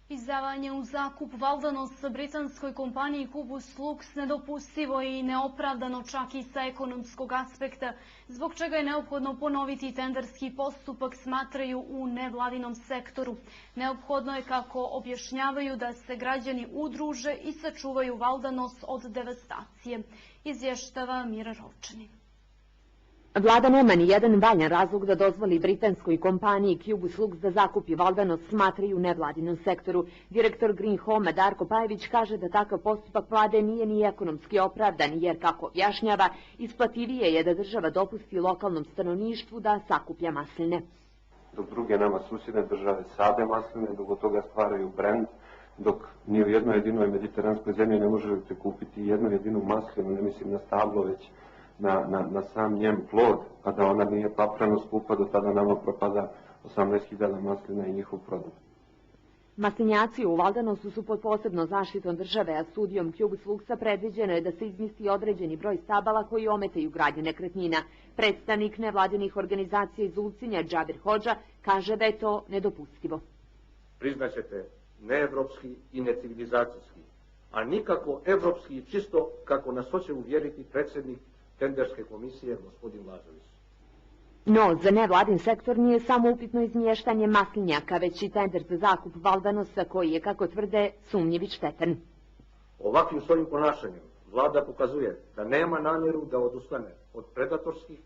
Izdavanje u zakup Valdanos britanskoj kompaniji Cubus Lux nedopustivo i neopravdano čak i sa ekonomskog aspekta, zbog čega je neophodno ponoviti tenderski postupak, smatraju u nevladinom sektoru. Neophodno je, kako objašnjavaju, da se građani udruže i sačuvaju Valdanos od devastacije, izvještava Mira Rovčanin. Vlada nema ni jedan valjan razlog da dozvoli britanskoj kompaniji Cubus Lux da zakupi Valdanos, smatraju u nevladinom sektoru. Direktor Green Home Darko Pajević kaže da takav postupak vlade nije ni ekonomski opravdan, jer, kako objašnjava, isplativije je da država dopusti lokalnom stanovništvu da sakuplja masline. Dok druge nama susjedne države sade masline, dok od toga stvaraju brend, dok ni u jednoj jedinoj mediteranskoj zemlji ne možete kupiti jednu jedinu maslinu, ne mislim na stablo, već na sam njen plod, a da ona nije paprano skupa, do tada nama propada 18.000 maslina i njihov produkt. Maslinjaci u Valdanosu su pod posebnom zaštitom države, a studijom Cubus Luxa predviđeno je da se izmisli određeni broj stabala koji ometaju gradnju nekretnina. Predstavnik nevladinih organizacija iz Ulcinja, Džabir Hodža, kaže da je to nedopustivo. Priznaćete, neevropski i necivilizacijski, a nikako evropski i čisto kako nas hoće uvjeriti predsjednik tenderske komisije, gospodin Lazović. No, za nevladin sektor nije samo upitno izmještanje maslinjaka, već i tender za zakup Valdanosa, koji je, kako tvrde, sumnjiv i štetan. Ovakvim svojim ponašanjem vlada pokazuje da nema namjeru da odustane od predatorskih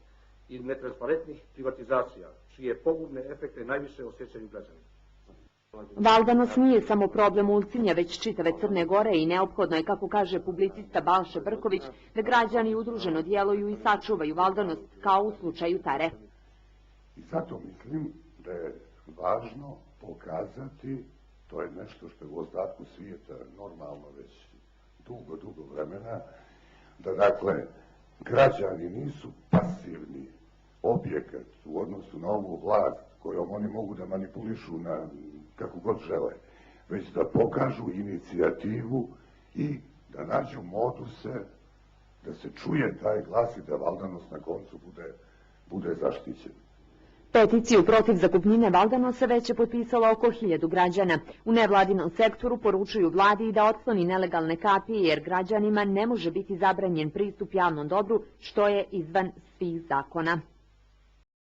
i netransparentnih privatizacija, čije pogubne efekte najviše osjećaju građani. Valdanos nije samo problem Ulcinja, već čitave Crne Gore i neophodno je, kako kaže publicista Balša Brković, da građani udruženo djeluju i sačuvaju Valdanos, kao u slučaju Tare. I zato mislim da je važno pokazati, to je nešto što je u ostatku svijeta normalno već dugo vremena, da dakle građani nisu pasivni objekat u odnosu na ovu vlast kojom oni mogu da manipulišu na kako god žele, već da pokažu inicijativu i da nađu moduse, da se čuje taj glas i da Valdanos na koncu bude zaštićen. Peticiju protiv zakupnine Valdanosa već je potpisalo oko 1000 građana. U nevladinom sektoru poručuju vladi da otkloni nelegalne kapije, jer građanima ne može biti zabranjen pristup javnom dobru, što je izvan svih zakona.